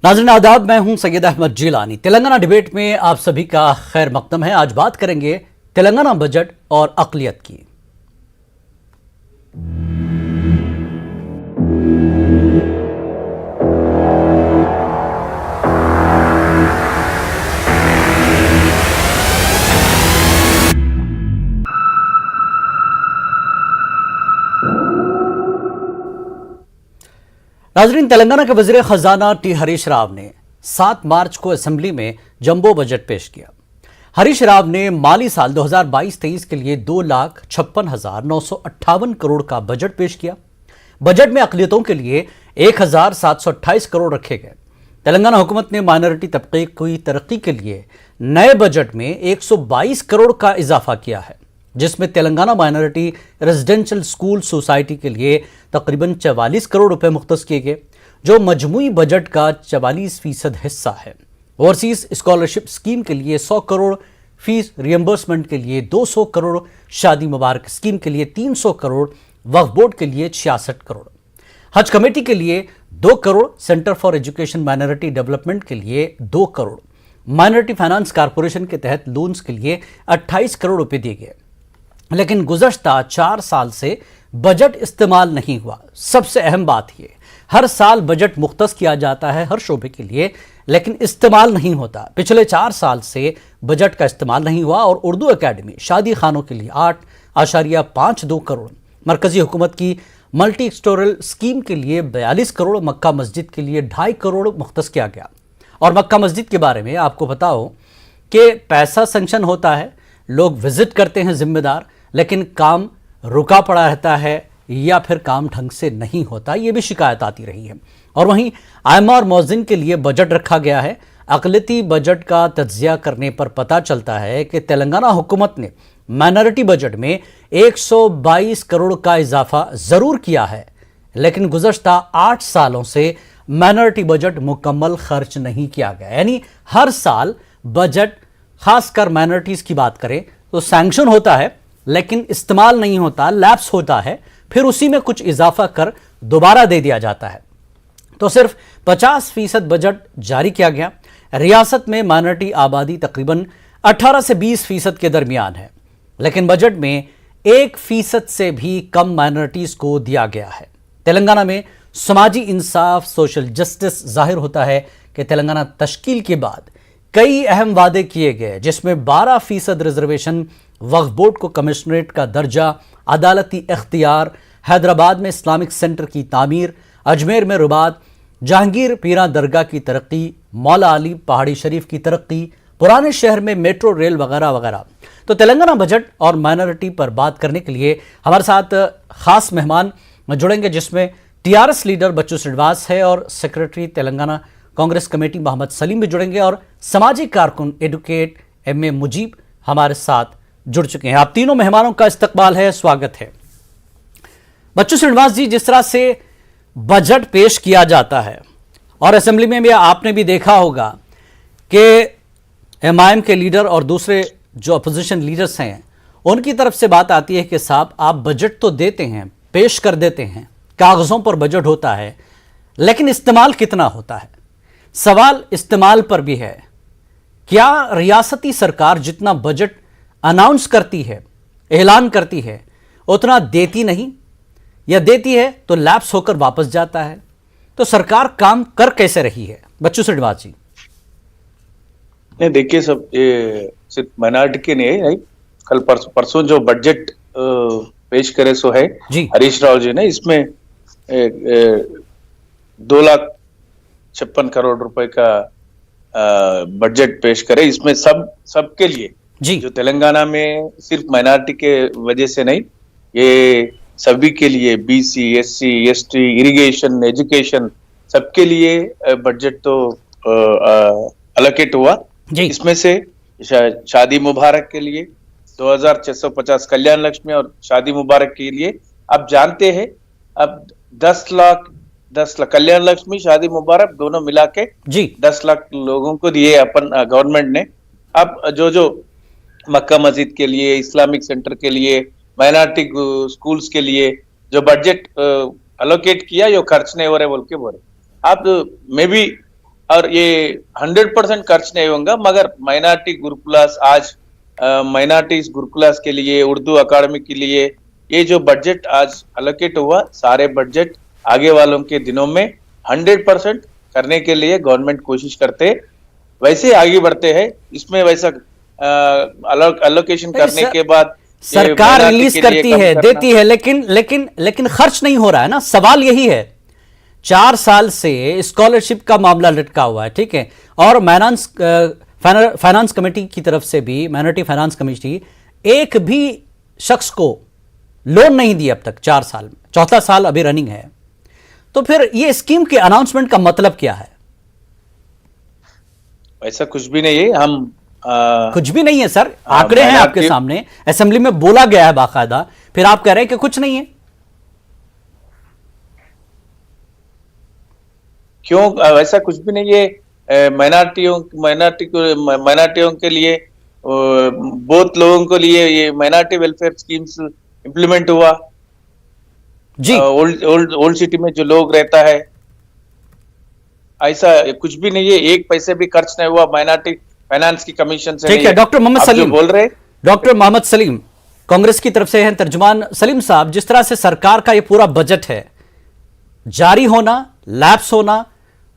नाज़रीन आदाब, मैं हूं सैयद अहमद जिलानी। तेलंगाना डिबेट में आप सभी का खैर मकदम है। आज बात करेंगे तेलंगाना बजट और अक़लियत की। नाज़रीन, तेलंगाना के वज़ीर ख़जाना टी हरीश राव ने 7 मार्च को असेंबली में जंबो बजट पेश किया। हरीश राव ने माली साल 2022-23 के लिए 2,56,958 करोड़ का बजट पेश किया। बजट में अक़लियतों के लिए 1,728 करोड़ रखे गए। तेलंगाना हुकूमत ने माइनॉरिटी तबके की तरक्की के लिए नए बजट में 122 करोड़ का इजाफा किया है, जिसमें Telangana minority residential school society के लिए तकरीबन 44 करोड़ रुपए मुख्तस किए गए, जो मजमूई बजट का 44% हिस्सा है। ओवरसीज स्कॉलरशिप स्कीम के लिए 100 करोड़, फीस रियम्बर्समेंट के लिए 200 करोड़, शादी मुबारक स्कीम के लिए 300 करोड़, वक्फ बोर्ड के लिए 66 करोड़, हज कमेटी के लिए 2 crore, centre for education minority development के लिए 2 करोड़, माइनॉरिटी फाइनेंस कॉरपोरेशन के तहत लोन्स के लिए 28 करोड़ रुपए दिए गए। लेकिन गुज़श्ता 4 साल से बजट इस्तेमाल नहीं हुआ। सबसे अहम बात यह, हर साल बजट मुख्तस किया जाता है हर शोबे के लिए, लेकिन इस्तेमाल नहीं होता। पिछले 4 साल से बजट का इस्तेमाल नहीं हुआ और उर्दू एकेडमी, शादी खानों के लिए 8.52 करोड़, मरकजी हुकूमत की मल्टी एक्सटोरल स्कीम के लिए 42 करोड़, मक्का मस्जिद के लिए 2.5 करोड़ मुख्तस किया गया। और मक्का मस्जिद के बारे में आपको बताओ कि पैसा सेंक्शन होता है, लोग विजिट करते हैं जिम्मेदार, लेकिन काम रुका पड़ा रहता है या फिर काम ढंग से नहीं होता, ये भी शिकायत आती रही है। और वहीं आइमा और मौज़िन के लिए बजट रखा गया है। अक़लियती बजट का तज्ज़िया करने पर पता चलता है कि तेलंगाना हुकूमत ने माइनॉरिटी बजट में 122 करोड़ का इजाफा ज़रूर किया है, लेकिन गुज़श्ता 8 सालों से माइनॉरिटी बजट मुकम्मल खर्च नहीं किया गया। यानी हर साल बजट, खासकर माइनॉरिटीज़ की बात करें तो सैंक्शन होता है, लेकिन इस्तेमाल नहीं होता, लैप्स होता है, फिर उसी में कुछ इजाफा कर दोबारा दे दिया जाता है। तो सिर्फ 50% बजट जारी किया गया। रियासत में माइनॉरिटी आबादी तकरीबन 18 से 20% के दरमियान है, लेकिन बजट में 1% से भी कम माइनॉरिटीज़ को दिया गया है। तेलंगाना में समाजी इंसाफ, सोशल जस्टिस जाहिर होता है कि तेलंगाना तश्कील के बाद कई अहम वादे किए गए, जिसमें 12% रिजर्वेशन, वक्फ बोर्ड को कमिश्नरेट का दर्जा, अदालती इख्तियार, हैदराबाद में इस्लामिक सेंटर की तामीर, अजमेर में रुबात, जहांगीर पीरा दरगाह की तरक्की, मौला अली पहाड़ी शरीफ की तरक्की, पुराने शहर में मेट्रो रेल वगैरह वगैरह। तो तेलंगाना बजट और माइनॉरिटी पर बात करने के लिए हमारे साथ खास मेहमान जुड़ेंगे, जिसमें टीआरएस लीडर बच्चू श्रीनिवास है और सेक्रेटरी तेलंगाना कांग्रेस कमेटी मोहम्मद सलीम भी जुड़ेंगे, और सामाजिक कारकुन एडवोकेट एम ए मुजीब हमारे साथ जुड़ चुके हैं। आप तीनों मेहमानों का इस्तकबाल है, स्वागत है। बच्चू श्रीनिवास जी, जिस तरह से बजट पेश किया जाता है और असेंबली में भी आपने भी देखा होगा कि एमआईएम के लीडर और दूसरे जो अपोजिशन लीडर्स हैं, उनकी तरफ से बात आती है कि साहब आप बजट तो देते हैं, पेश कर देते हैं, कागज़ों पर बजट होता है, लेकिन इस्तेमाल कितना होता है? सवाल इस्तेमाल पर भी है। क्या रियासती सरकार जितना बजट अनाउंस करती है, ऐलान करती है, उतना देती नहीं, या देती है तो लैप्स होकर वापस जाता है? तो सरकार काम कर कैसे रही है? बच्चू श्रीनिवास जी। नहीं, देखिए, सब ये सिर्फ माइनॉरिटी के नहीं है। कल परसों जो बजट पेश करे सो है हरीश राव जी ने, इसमें 2,56,000 करोड़ रुपए का बजट पेश करे। इसमें सबके लिए जो तेलंगाना में सिर्फ माइनॉरिटी के वजह से नहीं, ये सभी के लिए, BC, SC, ST, irrigation, education, सबके लिए बजट तो अलोकेट हुआ। इसमें से शादी मुबारक के लिए 2,650 कल्याण लक्ष्मी और शादी मुबारक के लिए आप जानते हैं अब 10 लाख कल्याण लक्ष्मी, शादी मुबारक दोनों मिला के 10 लाख लोगों को दिए अपन गवर्नमेंट ने। अब जो मक्का मस्जिद के लिए, इस्लामिक सेंटर के लिए, माइनॉरिटी स्कूल्स के लिए जो बजट अलोकेट किया, यो खर्च नहीं हो रहे बोल के बोले। आप मैं भी और ये 100% खर्च नहीं होगा, मगर माइनॉरिटी गुरुकुलास आज माइनॉरिटीज गुरुकुलास के लिए, उर्दू अकादमी के लिए ये जो बजट आज अलोकेट हुआ, सारे बजट आगे वालों के दिनों में 100% करने के लिए गवर्नमेंट कोशिश करते हैं, वैसे आगे बढ़ते हैं। इसमें वैसा अलोकेशन करने के बाद सरकार रिलीज करती है, देती है, लेकिन खर्च नहीं हो रहा है ना। सवाल यही है, 4 साल से स्कॉलरशिप का मामला लटका हुआ है, ठीक है, और फाइनेंस कमेटी की तरफ से भी, माइनॉरिटी फाइनेंस कमेटी एक भी शख्स को लोन नहीं दिया अब तक 4 साल में, चौथा साल अभी रनिंग है। तो फिर ये स्कीम के अनाउंसमेंट का मतलब क्या है? ऐसा कुछ भी नहीं है, हम कुछ भी नहीं है सर, आंकड़े हैं आपके सामने, असेंबली में बोला गया है बाकायदा, फिर आप कह रहे हैं कि कुछ नहीं है। क्यों? ऐसा कुछ भी नहीं है। माइनॉरिटियों के लिए, बहुत लोगों के लिए ये माइनॉरिटी वेलफेयर स्कीम्स इंप्लीमेंट हुआ जी। ओल्ड सिटी में जो लोग रहता है, ऐसा कुछ भी नहीं है, एक पैसे भी खर्च नहीं हुआ माइनॉरिटी फाइनेंस की कमीशन से। ठीक है, डॉक्टर मोहम्मद सलीम बोल रहे, डॉक्टर मोहम्मद सलीम कांग्रेस की तरफ से हैं तर्जुमान। सलीम साहब, जिस तरह से सरकार का ये पूरा बजट है, जारी होना, लैप्स होना,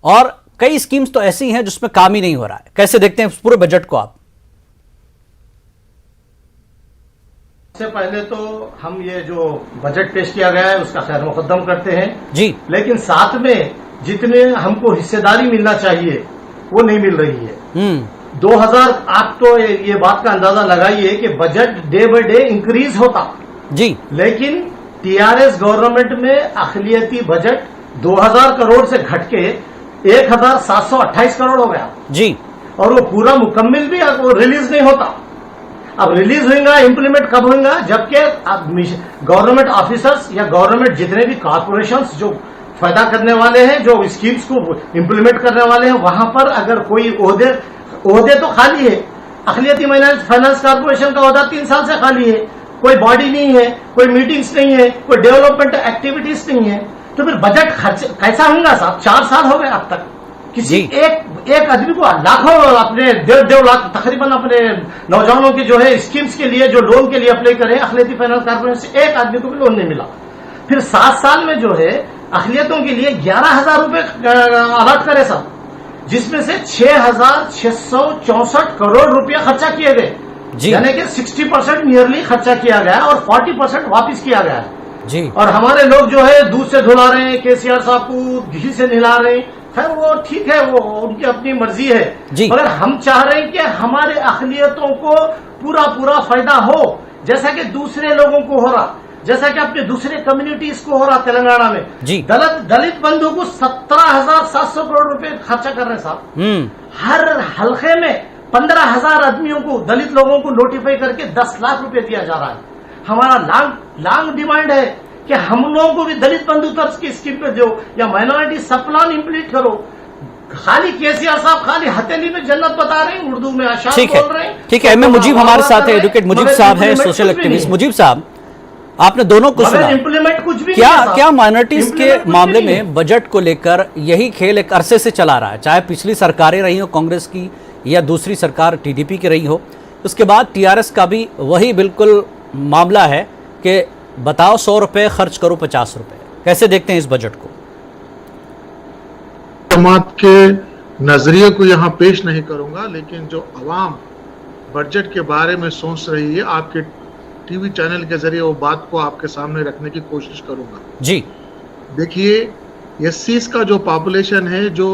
और कई स्कीम्स तो ऐसी हैं जिसमें काम ही नहीं हो रहा है, कैसे देखते हैं पूरे बजट को आप? सबसे पहले तो हम ये जो बजट पेश किया गया है उसका खैर मुकद्दम करते हैं जी, लेकिन साथ में जितने हमको हिस्सेदारी मिलना चाहिए वो नहीं मिल रही है। 2000 आप तो ये बात का अंदाजा लगाइए कि budget day by day increase होता जी, लेकिन टीआरएस गवर्नमेंट में अखिलियती बजट 2000 करोड़ से घट के 1728 करोड़ हो गया जी, और वो पूरा मुकम्मल भी वो रिलीज नहीं होता। अब रिलीज होगा, इम्प्लीमेंट कब होगा? जबकि गवर्नमेंट ऑफिसर्स या गवर्नमेंट जितने भी कॉर्पोरेशंस जो फायदा करने वाले हैं, जो स्कीम्स को इम्प्लीमेंट करने वाले हैं, वहां पर अगर कोई ओहदे तो खाली है। अखिलियती फाइनेंस कॉर्पोरेशन का ओहदा 3 साल से खाली है, कोई बॉडी नहीं है, कोई मीटिंग्स नहीं है, कोई डेवलपमेंट एक्टिविटीज नहीं है, तो फिर बजट खर्च कैसा होगा साहब? 4 साल हो गए अब तक, किसी एक आदमी को लाखों, अपने 1.5 लाख तकरीबन अपने नौजवानों के जो है स्कीम्स के लिए, जो लोन के लिए अप्लाई करें अखिलियती फाइनेंस कॉर्पोरेशन से, एक आदमी को भी लोन नहीं मिला। फिर 7 साल में जो है अखिलियतों के लिए 11,000 रुपए अलॉट करे साहब, जिसमें से 6,664 करोड़ रुपया खर्चा किए गए, यानी कि 60% नियरली खर्चा किया गया और 40% वापिस किया गया है जी। और हमारे लोग जो है दूध से धुला रहे हैं, केसीआर साहब को घी से नहला रहे हैं। खैर वो ठीक है, वो उनकी अपनी मर्जी है, मगर हम चाह रहे हैं कि हमारे अखिलियतों को पूरा फायदा हो, जैसा कि दूसरे लोगों को हो रहा, जैसा कि अपने दूसरे कम्युनिटीज को हो रहा। तेलंगाना में दलित बंधु को 17,700 करोड़ रुपए खर्चा कर रहे हैं साहब। हर हल्के में 15,000 आदमियों को, दलित लोगों को नोटिफाई करके 10 लाख रुपए दिया जा रहा है। हमारा लॉन्ग डिमांड है कि हम लोगों को भी दलित बंधु तर्ज की स्कीम पे दो, या माइनॉरिटी सब प्लान इम्प्लीट करो। खाली केसीआर साहब खाली हथेली में जन्नत बता रहे हैं, उर्दू में अशार बोल रहे हैं। ठीक है, एम ए मुजीब हमारे साथ है, एडवोकेट मुजीब साहब है, सोशल एक्टिविस्ट। मुजीब साहब, आपने दोनों को सुना, इम्प्लीमेंट कुछ भी क्या माइनॉरिटीज के मामले में बजट को लेकर यही खेल एक अरसे से चला रहा है, चाहे पिछली सरकारें रही हो कांग्रेस की या दूसरी सरकार टीडीपी की रही हो, उसके बाद टीआरएस का भी वही बिल्कुल मामला है कि बताओ 100 रुपए खर्च करो 50 रुपए। कैसे देखते हैं इस बजट को? जमात के नजरिए को यहाँ पेश नहीं करूंगा, लेकिन जो अवाम बजट के बारे में सोच रही है, आपके टीवी चैनल के जरिए वो बात को आपके सामने रखने की कोशिश करूंगा जी। देखिए, एससीज का जो पॉपुलेशन है जो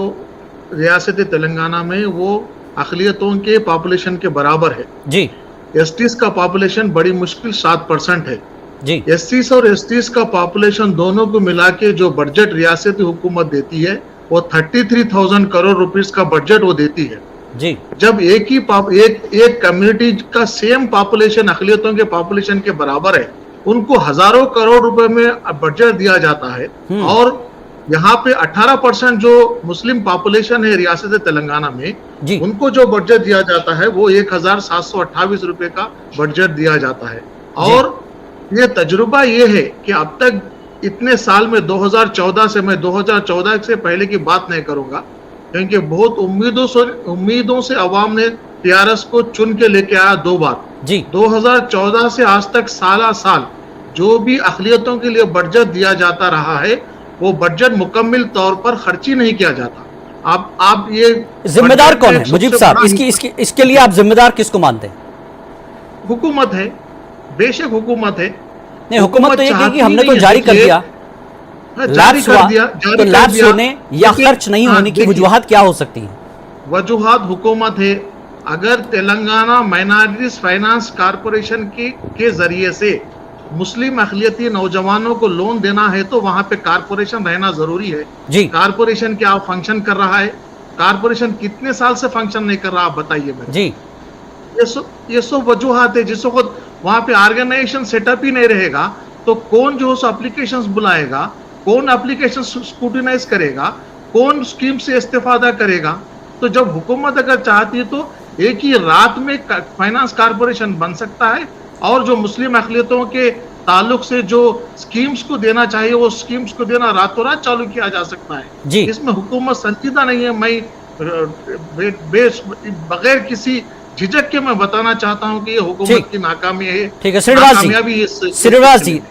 रियासत तेलंगाना में, वो अक़लियतों के पॉपुलेशन के बराबर है जी। एसटीज का पॉपुलेशन बड़ी मुश्किल 7% है जी। एससीज और एसटीज का पॉपुलेशन दोनों को मिला के जो बजट रियासती हुकूमत देती है वो 33,000 करोड़ रुपीस का बजट वो देती है जी। जब एक कम्युनिटी का सेम पॉपुलेशन अक़लियतों के पॉपुलेशन के बराबर है, उनको हजारों करोड़ रुपए में बजट दिया जाता है, और यहाँ पे 18% जो मुस्लिम पॉपुलेशन है रियासत तेलंगाना में, उनको जो बजट दिया जाता है वो 1,728 रुपए का बजट दिया जाता है। और ये तजुर्बा ये है कि अब तक इतने साल में 2014 से, मैं 2014 से पहले की बात नहीं करूंगा, क्योंकि बहुत उम्मीदों से अवाम ने टीआरएस को चुन के लेके आया 2 बार जी। 2014 से आज तक साल जो भी अक़लियतों के लिए बजट दिया जाता रहा है, वो बजट मुकम्मल तौर पर खर्ची नहीं किया जाता। आप ये जिम्मेदार कौन है मुजीब साहब? इसके लिए आप जिम्मेदार किसको मानते हैं? हुकूमत है, बेशक हुकूमत है। नहीं, हुकूमत तो ये कहेगी हमने तो जारी कर दिया, लैप्स हुआ, तो लैप्स होने या खर्च नहीं होने की वजूहात क्या हो सकती है? वजूहात हुकूमत है। अगर तेलंगाना माइनॉरिटीज फाइनेंस कॉरपोरेशन के जरिए से मुस्लिम अक़लियती नौजवानों को लोन देना है तो वहां पे कॉरपोरेशन रहना जरूरी है जी। कॉरपोरेशन क्या फंक्शन कर रहा है? कॉरपोरेशन कितने साल से फंक्शन नहीं कर रहा, आप बताइए मेरे जी। ये सब वजूहात है। जिस वक्त वहां पे ऑर्गेनाइजेशन सेटअप ही नहीं रहेगा तो कौन जो उस एप्लीकेशंस बुलाएगा, कौन एप्लीकेशन स्क्रूटिनाइज करेगा, कौन स्कीम से इस्तेफादा करेगा? तो जब हुकूमत अगर चाहती है तो एक ही रात में फाइनेंस कॉरपोरेशन बन सकता है और जो मुस्लिम अक़लियतों के ताल्लुक से जो स्कीम्स को देना चाहिए वो स्कीम्स को देना रातों रात चालू किया जा सकता है जी। इसमें हुकूमत संजीदा नहीं है। मैं बगैर किसी झिझक के मैं बताना चाहता हूं कि ये हुकूमत की नाकामी है। ठीक है श्रीनिवास जी,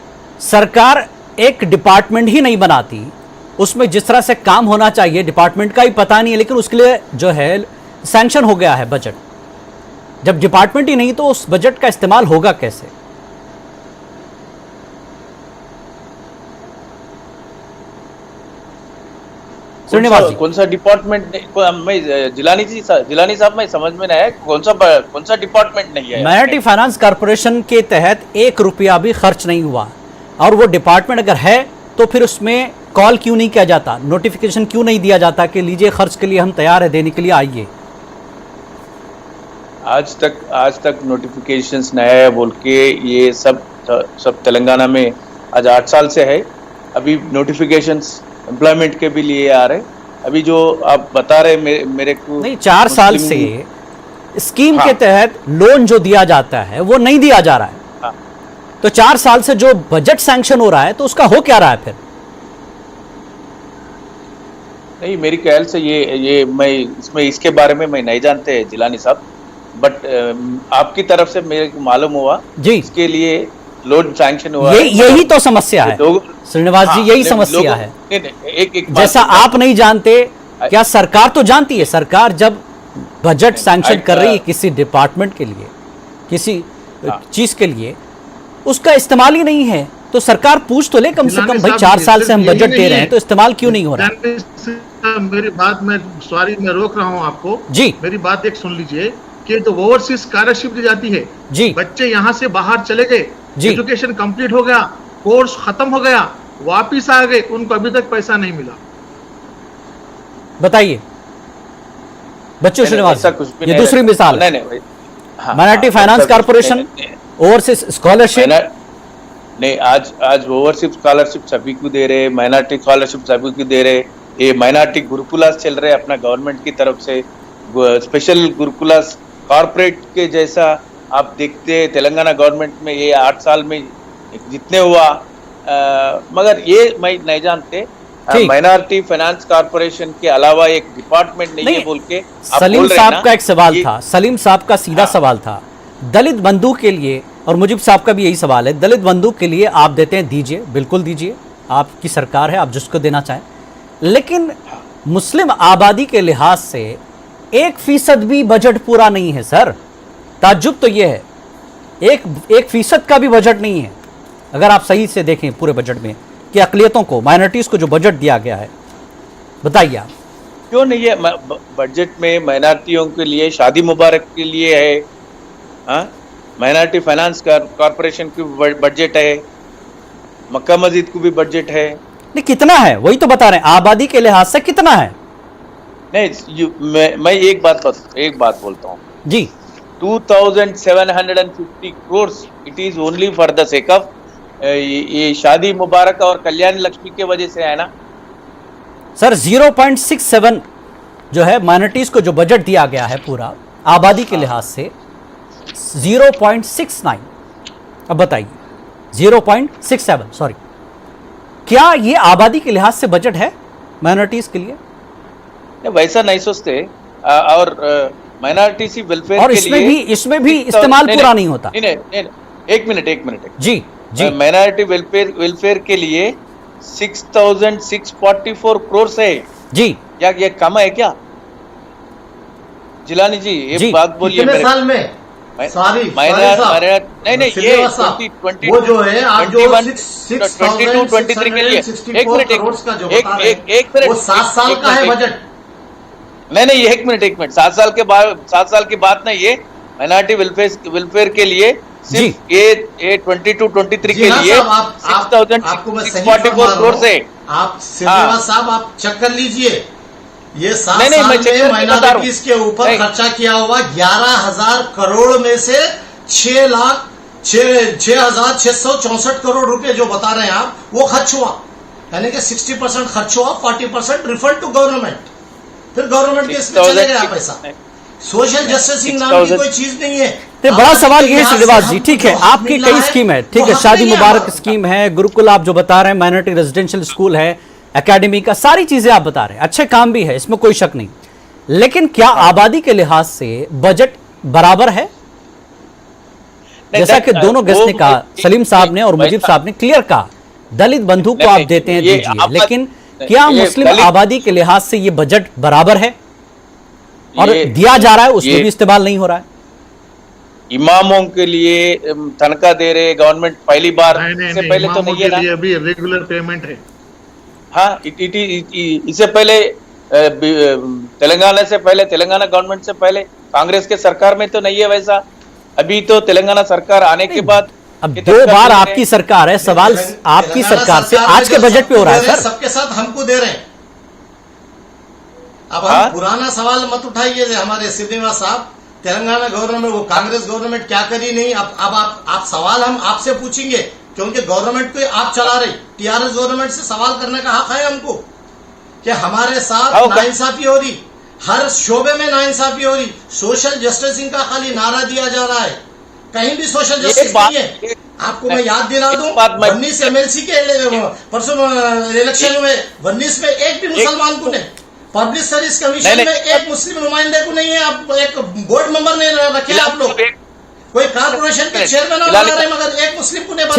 सरकार एक डिपार्टमेंट ही नहीं बनाती, उसमें जिस तरह से काम होना चाहिए डिपार्टमेंट का ही पता नहीं है, लेकिन उसके लिए जो है सैंक्शन हो गया है बजट। जब डिपार्टमेंट ही नहीं तो उस बजट का इस्तेमाल होगा कैसे? कौन सा डिपार्टमेंट? जिलानी साहब मैं समझ में नहीं आया, कौन सा डिपार्टमेंट नहीं है? माइनॉरिटी फाइनेंस कॉर्पोरेशन के तहत 1 रुपया भी खर्च नहीं हुआ, और वो डिपार्टमेंट अगर है तो फिर उसमें कॉल क्यों नहीं किया जाता, नोटिफिकेशन क्यों नहीं दिया जाता कि लीजिए खर्च के लिए हम तैयार है देने के लिए, आइए? आज तक नोटिफिकेशंस नहीं आया बोल के ये सब तेलंगाना में आज 8 साल से है। अभी नोटिफिकेशंस एम्प्लॉयमेंट के भी लिए आ रहे। अभी जो आप बता रहे मेरे को नहीं, 4 साल से स्कीम के तहत लोन जो दिया जाता है वो नहीं दिया जा रहा है। हाँ। तो 4 साल से जो बजट सैंक्शन हो रहा है तो उसका हो क्या रहा है फिर? नहीं, मेरी ख्याल से ये मैं इसमें इसके बारे में मैं नहीं जानते जिलानी साहब, बट आपकी तरफ से मेरे को मालूम हुआ जी, इसके लिए लोन सैंक्शन हुआ। यही तो समस्या है श्रीनिवास जी, यही समस्या है। एक जैसा आप नहीं जानते, क्या सरकार तो जानती है? सरकार जब बजट सैंक्शन कर रही है किसी डिपार्टमेंट के लिए, किसी चीज के लिए, उसका इस्तेमाल ही नहीं है तो सरकार पूछ तो ले कम से कम, भाई 4 साल से हम बजट दे रहे हैं तो इस्तेमाल क्यों नहीं हो रहा है? मेरी बात मैं रोक रहा हूं आपको जी। मेरी बात एक सुन लीजिए कि तो ओवरसीज स्कॉलरशिप दी जाती है जी। बच्चे यहाँ से बाहर चले गए, एजुकेशन कंप्लीट हो गया, कोर्स खत्म हो गया, वापिस आ गए, उनको अभी तक पैसा नहीं मिला। बताइए बच्चों, श्रीनिवास ये दूसरी मिसाल, minority finance corporation, overseas scholarship. नहीं, आज ओवरसीज स्कॉलरशिप सभी को दे रहे, माइनॉरिटी स्कॉलरशिप सभी को दे रहे। ये माइनॉरिटी गुरुकुलास चल रहे अपना गवर्नमेंट की तरफ से, स्पेशल गुरुकुलास कॉर्पोरेट के जैसा आप देखते हैं तेलंगाना गवर्नमेंट में ये 8 साल में जितने हुआ, मगर ये मैं नहीं जानते माइनॉरिटी फाइनेंस कॉर्पोरेशन के अलावा एक डिपार्टमेंट नहीं है बोल के। सलीम साहब का एक सवाल था, सलीम साहब का सीधा सवाल था, दलित बंधु के लिए, और मुजीब साहब का भी यही सवाल है, दलित बंधु के लिए आप देते हैं, दीजिए, बिल्कुल दीजिए, आपकी सरकार है, आप जिसको देना चाहें, लेकिन मुस्लिम आबादी के लिहाज से 1% भी बजट पूरा नहीं है सर। ताज्जुब तो यह है, 1% का भी बजट नहीं है अगर आप सही से देखें पूरे बजट में कि अक़लियतों को, माइनॉरिटीज को जो बजट दिया गया है। बताइए आप क्यों नहीं है बजट में? माइनॉरिटियों के लिए शादी मुबारक के लिए है, माइनॉरिटी फाइनेंस कॉर्पोरेशन की बजट है, मक्का मस्जिद को भी बजट है। नहीं, कितना है वही तो बता रहे हैं, आबादी के लिहाज से कितना है? नहीं, मैं एक बात बोलता हूँ जी। 2750 crores it is only for the sake of ये शादी मुबारक और कल्याण लक्ष्मी के वजह से है ना सर। 0.67 जो है माइनॉरिटीज को जो बजट दिया गया है पूरा आबादी के लिहाज से 0.69। अब बताइए 0.67, सॉरी, क्या ये आबादी के लिहाज से बजट है माइनॉरिटीज के लिए? वैसा नहीं सोचते। और माइनॉरिटी वेलफेयर और के लिए इसमें भी इस्तेमाल पूरा नहीं होता। नहीं, एक मिनट जी जी। माइनॉरिटी वेलफेयर के लिए 6,644 करोड़ है जी। क्या ये कम है क्या? जिलानी जी ये बात बोलिए। कितने साल में? सॉरी नहीं ये 20 वो जो है आप जो 22, 23 के लिए एक मिनट वो 7 साल का है बजट। नहीं एक मिनट 7 साल की बात नहीं, ये माइनॉरिटी वेलफेयर के लिए सिर्फ ये 22-23 के लिए 6,644 करोड़ से। आप श्रीनिवास साहब आप चेक कर लीजिए, ये 7 साल में माइनॉरिटीज के ऊपर खर्चा किया हुआ 11,000 करोड़ में से 6,664 करोड़ रुपए जो बता रहे हैं आप, वो खर्च हुआ, यानी कि 60% खर्च हुआ, 40% रिफंड टू गवर्नमेंट। फिर गवर्नमेंट के इसमें चले गया पैसा। सोशल जस्टिसिंग नाम की कोई चीज नहीं है। तो बड़ा सवाल ये है श्रीनिवास जी, ठीक है आपकी कई स्कीम है, ठीक है, शादी मुबारक स्कीम है, गुरुकुल आप जो बता रहे हैं, माइनॉरिटी रेजिडेंशियल स्कूल है, एकेडमी का, सारी चीजें आप बता रहे हैं, अच्छे काम भी है, इसमें कोई शक नहीं। लेकिन क्या आबादी के लिहाज से बजट बराबर है? जैसा कि दोनों गेस्ट ने कहा, सलीम साहब ने और मुजीब साहब ने क्लियर कहा, दलित बंधु को आप देते हैं दीजिए, लेकिन क्या मुस्लिम आबादी के लिहाज से ये बजट बराबर है? और दिया जा रहा है उसमें भी इस्तेमाल नहीं हो रहा है। इमामों के लिए तनख्वाह दे रहे गवर्नमेंट पहली बार से पहले तो नहीं है ना, अभी रेगुलर पेमेंट है। हाँ इससे पहले तेलंगाना गवर्नमेंट से पहले कांग्रेस के सरकार में तो नहीं है वैसा। अभी तो तेलंगाना सरकार आने के बाद अब 2 बार आपकी सरकार है, सवाल आपकी सरकार से आज के बजट पे हो रहा है सर। सबके साथ हमको दे रहे हैं। अब हम पुराना सवाल मत उठाइए हमारे श्रीनिवास साहब, तेलंगाना गवर्नमेंट वो कांग्रेस गवर्नमेंट क्या करी नहीं। अब आप सवाल हम आपसे पूछेंगे क्योंकि गवर्नमेंट को आप चला रही, टीआरएस गवर्नमेंट से सवाल करने का हक है हमको कि हमारे साथ नाइंसाफी हो रही, हर शोबे में नाइंसाफी हो रही। सोशल जस्टिसिंग का खाली नारा दिया जा रहा है, कहीं भी सोशल जस्टिस नहीं है। आपको मैं याद दिला दूं, 19 एमएलसी के परसों इलेक्शन में 19 में एक भी मुसलमान को नहीं, पब्लिक सर्विस कमीशन में एक मुस्लिम नुमाइंदे को नहीं है। आप एक बोर्ड मेंबर नहीं रखे आप लोग, कोई कारपोरेशन के चेयरमैन बना रहे मगर एक मुस्लिम को नहीं बना।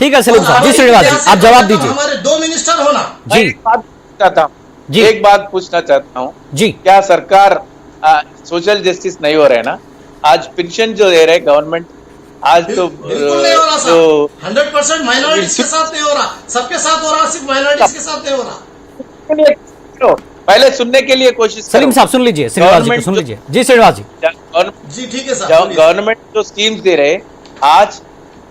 ठीक है सलीम साहब जी, श्रीनिवास जी आप जवाब दीजिए। हमारे 2 मिनिस्टर होना जी, एक बात पूछना चाहता हूँ जी, क्या सरकार सोशल जस्टिस नहीं हो रहा है ना? आज पेंशन जो दे रहे गवर्नमेंट, आज तो बिल्कुल नहीं हो रहा सर, 100% माइनॉरिटीज के साथ नहीं हो रहा, सबके साथ हो रहा, सिर्फ माइनॉरिटीज के साथ नहीं हो रहा। पहले सुनने के लिए कोशिश सलीम साहब सुन लीजिए, श्रीनिवास जी को सुन लीजिए। जी श्रीनिवास जी ठीक है सर। गवर्नमेंट जो स्कीम्स दे रहे, आज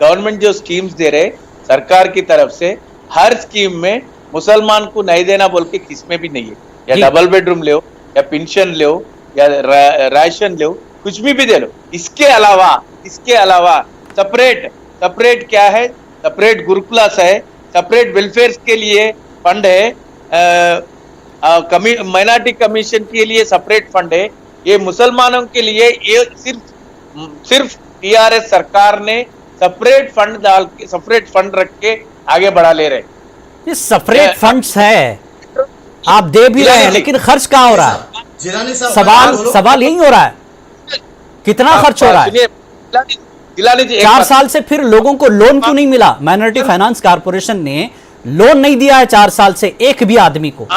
गवर्नमेंट जो स्कीम्स दे रहे सरकार की तरफ से, हर स्कीम में मुसलमान को नहीं देना बोल के किसमें भी नहीं है। या डबल बेडरूम ले या पेंशन ले या राशन ले, कुछ भी दे लो। इसके अलावा सेपरेट क्या है, सेपरेट गुरुकुलास है, सेपरेट वेलफेयर के लिए फंड है, माइनॉरिटी कमीशन के लिए सेपरेट फंड है। ये मुसलमानों के लिए ये सिर्फ टीआरएस सरकार ने सेपरेट फंड रख के आगे बढ़ा ले रहे। ये सेपरेट फंड्स है, आप दे भी रहे हैं, लेकिन खर्च कहाँ हो रहा है? सवाल यही हो रहा है, कितना खर्च हो रहा है? 4 साल से फिर लोगों को लोन क्यों नहीं मिला? माइनॉरिटी फाइनेंस कारपोरेशन ने लोन नहीं दिया है 4 साल से एक भी आदमी को।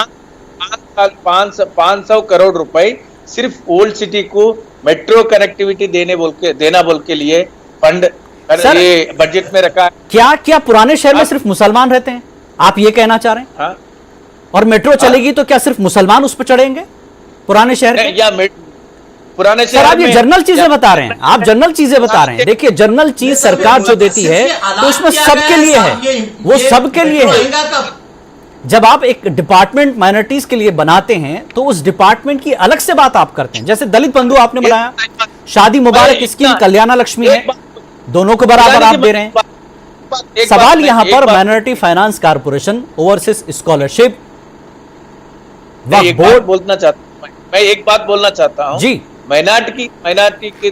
500 करोड़ रुपए सिर्फ ओल्ड सिटी को मेट्रो कनेक्टिविटी देना बोल के लिए फंड ये बजट में रखा। क्या पुराने शहर में सिर्फ मुसलमान रहते हैं, आप ये कहना चाह रहे हैं? और मेट्रो चलेगी तो क्या सिर्फ मुसलमान उस पर चढ़ेंगे पुराने शहर में? या पुराने शहर आप ये जनरल चीजें बता रहे हैं, आप जनरल चीजें बता रहे हैं। देखिए जनरल चीज सरकार जो देती है तो उसमें सबके लिए है, वो सबके लिए है। जब आप एक डिपार्टमेंट माइनॉरिटीज के लिए बनाते हैं तो उस डिपार्टमेंट की अलग से बात आप करते हैं। जैसे दलित बंधु आपने बनाया, शादी मुबारक स्कीम, कल्याणा लक्ष्मी है, दोनों को बराबर आप दे रहे हैं। सवाल यहां पर minority finance corporation, overseas scholarship, Waqf board बोलना चाहता हूं मैं एक बात बोलना चाहता हूं जी। माइनॉरिटी के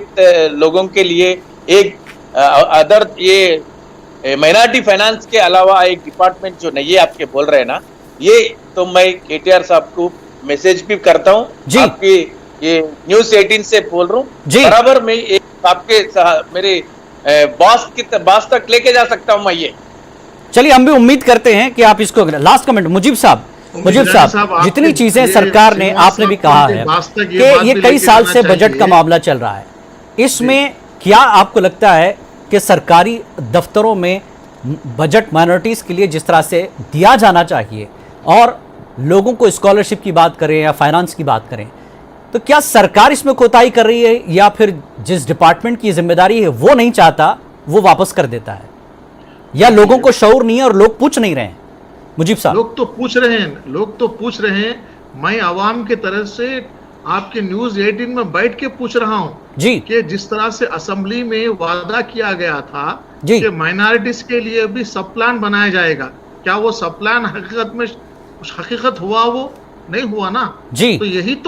लोगों के लिए एक अदर ये माइनॉरिटी फाइनेंस के अलावा एक डिपार्टमेंट जो नहीं है आपके बोल रहे हैं ना, ये तो मैं केटीआर साहब को मैसेज भी करता हूँ जी। आपकी ये न्यूज 18 से बोल रहा हूँ जी। बराबर मैं एक आपके मेरे बॉस तक लेके जा सकता हूँ मैं ये। चलिए हम भी उम्मीद करते हैं कि आप इसको लास्ट कमेंट मुजीब साहब जितनी चीजें सरकार ने आपने भी कहा है कि ये कई साल से बजट का मामला चल रहा है, इसमें क्या आपको लगता है कि सरकारी दफ्तरों में बजट माइनॉरिटीज के लिए जिस तरह से दिया जाना चाहिए और लोगों को स्कॉलरशिप की बात करें या फाइनेंस की बात करें, तो क्या सरकार इसमें कोताही कर रही है या फिर जिस डिपार्टमेंट की जिम्मेदारी है वो नहीं चाहता वो वापस कर देता है, या लोगों को शऊर नहीं है और लोग पूछ नहीं रहे हैं? मुजीब साहब, लोग तो पूछ रहे हैं। मैं आवाम की तरफ से आपके न्यूज 18 में बैठ के पूछ रहा हूं जी कि जिस तरह से असेंबली में वादा किया गया था जी कि माइनॉरिटीज के लिए भी सब प्लान बनाया जाएगा, क्या वो सब प्लान हकीकत हुआ? वो नहीं हुआ ना जी। तो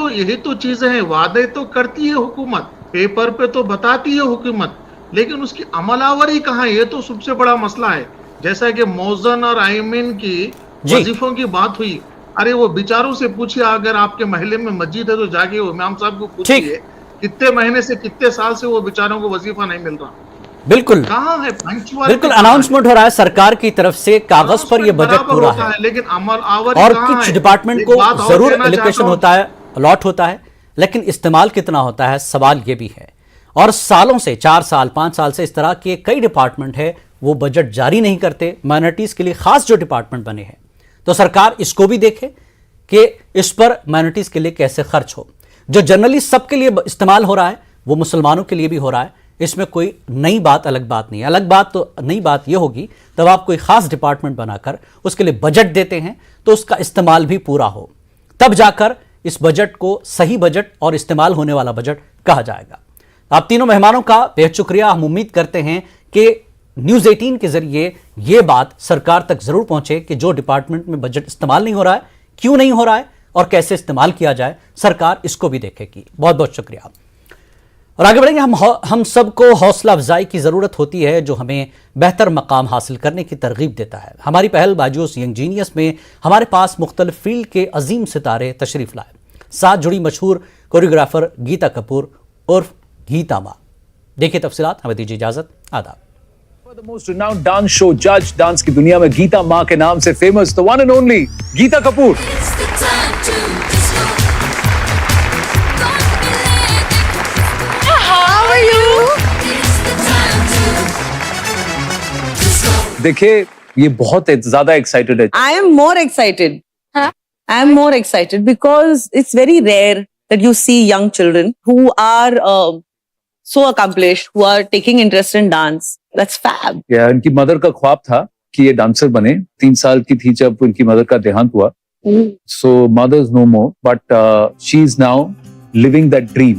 यही तो चीजें हैं। वादे तो करती है हुकूमत, पेपर पे तो बताती है हुकूमत, लेकिन उसकी अमलावरी कहाँ है? ये तो सबसे बड़ा मसला है। जैसा कि मौजन और आयमिन की वजीफों की बात हुई, अरे वो बेचारों से पूछिए, अगर आपके महल्ले में मस्जिद है तो जाके इमाम साहब को पूछिए कितने महीने से कितने साल से वो बेचारों को वजीफा नहीं मिल रहा। बिल्कुल कहाँ है पंचुअल? बिल्कुल अनाउंसमेंट हो रहा है सरकार की तरफ से, कागज पर ये बजट पूरा है, लेकिन अमलावरी और कहाँ कुछ है? डिपार्टमेंट एक को बात और जरूर कहना एलोकेशन चाहता हूं। होता है, अलॉट होता है, लेकिन इस्तेमाल कितना होता है सवाल ये भी है। और सालों से 4 साल 5 साल से इस तरह के कई डिपार्टमेंट है वो बजट जारी नहीं करते, माइनॉरिटीज के लिए खास जो डिपार्टमेंट बने हैं, तो सरकार इसको भी देखे कि इस पर माइनॉरिटीज के लिए कैसे खर्च हो। जो जनरली सबके लिए इस्तेमाल हो रहा है वो मुसलमानों के लिए भी हो रहा है, इसमें कोई नई बात अलग बात नहीं है। अलग बात तो नई बात यह होगी तब आप कोई खास डिपार्टमेंट बनाकर उसके लिए बजट देते हैं तो उसका इस्तेमाल भी पूरा हो, तब जाकर इस बजट को सही बजट और इस्तेमाल होने वाला बजट कहा जाएगा। आप तीनों मेहमानों का बेहद शुक्रिया। हम उम्मीद करते हैं कि न्यूज़ 18 के जरिए ये बात सरकार तक जरूर पहुंचे कि जो डिपार्टमेंट में बजट इस्तेमाल नहीं हो रहा है, क्यों नहीं हो रहा है और कैसे इस्तेमाल किया जाए, सरकार इसको भी देखेगी। बहुत बहुत शुक्रिया। और आगे बढ़ेंगे। हम सबको हौसला अफजाई की ज़रूरत होती है जो हमें बेहतर मकाम हासिल करने की तरगीब देता है। हमारी पहल बाजूस यंग जीनियस में हमारे पास मुख्तलिफ फील्ड के अजीम सितारे तशरीफ़ लाए, साथ जुड़ी मशहूर कोरियोग्राफर गीता कपूर उर्फ गीता माँ। देखिए तफसीलात, हमें दीजिए इजाज़त। आदाब। The most renowned dance show judge डांस की दुनिया में गीता माँ के नाम से famous, the one and only Geeta Kapoor. देखिए ये बहुत ज्यादा एक्साइटेड है। I am more excited. I am more excited because it's very rare that you see young children who are so accomplished, who are taking interest in dance. That's fab. इनकी mother का ख्वाब था कि ये dancer बने। 3 साल की थी जब उनकी मदर का देहांत हुआ। So mother's no more, but she is now living that dream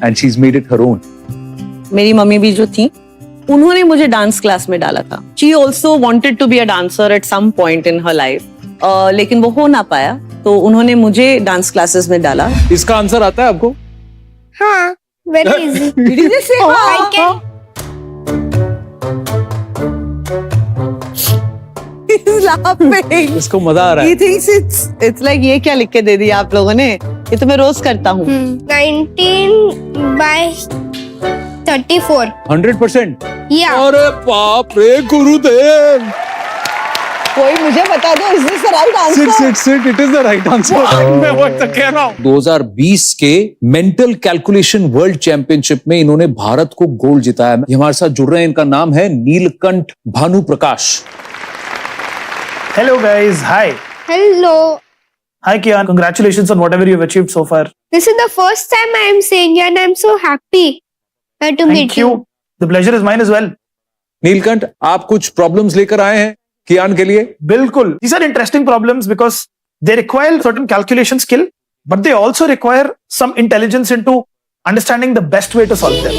and she's made it her own. मेरी मम्मी भी जो थी उन्होंने मुझे डांस क्लास में डाला था। She also wanted to be a dancer at some point in her life. लेकिन वो हो ना पाया तो उन्होंने मुझे डांस क्लासेस में डाला। इसका आंसर आता है आपको? हाँ, very easy. Did you just say I can. He's laughing. इसको मजा आ रहा है। He thinks it's like ये क्या लिख के दे दिया आप लोगों ने? ये तो मैं रोज करता हूँ। 19/34. 100%। Yeah. अरे बाप रे गुरुदेव। कोई मुझे बता दो, is this the right answer? Sit, it is the right answer। मैं वही तो कह रहा हूँ। 2020 के मेंटल कैलकुलेशन वर्ल्ड चैंपियनशिप में इन्होंने भारत को गोल्ड जिताया। ये हमारे साथ जुड़ रहे हैं, इनका नाम है नीलकंठ भानु प्रकाश। Hello guys, hi. Hello. Hi Kian, congratulations on whatever you've achieved so far. This is the first time I am seeing you and I am so happy to Thank meet you. you. The pleasure is mine as well. Neelkanth, आप कुछ problems लेकर आए हैं कियान के लिए? Bilkul. These are interesting problems because they require certain calculation skill, but they also require some intelligence into understanding the best way to solve them.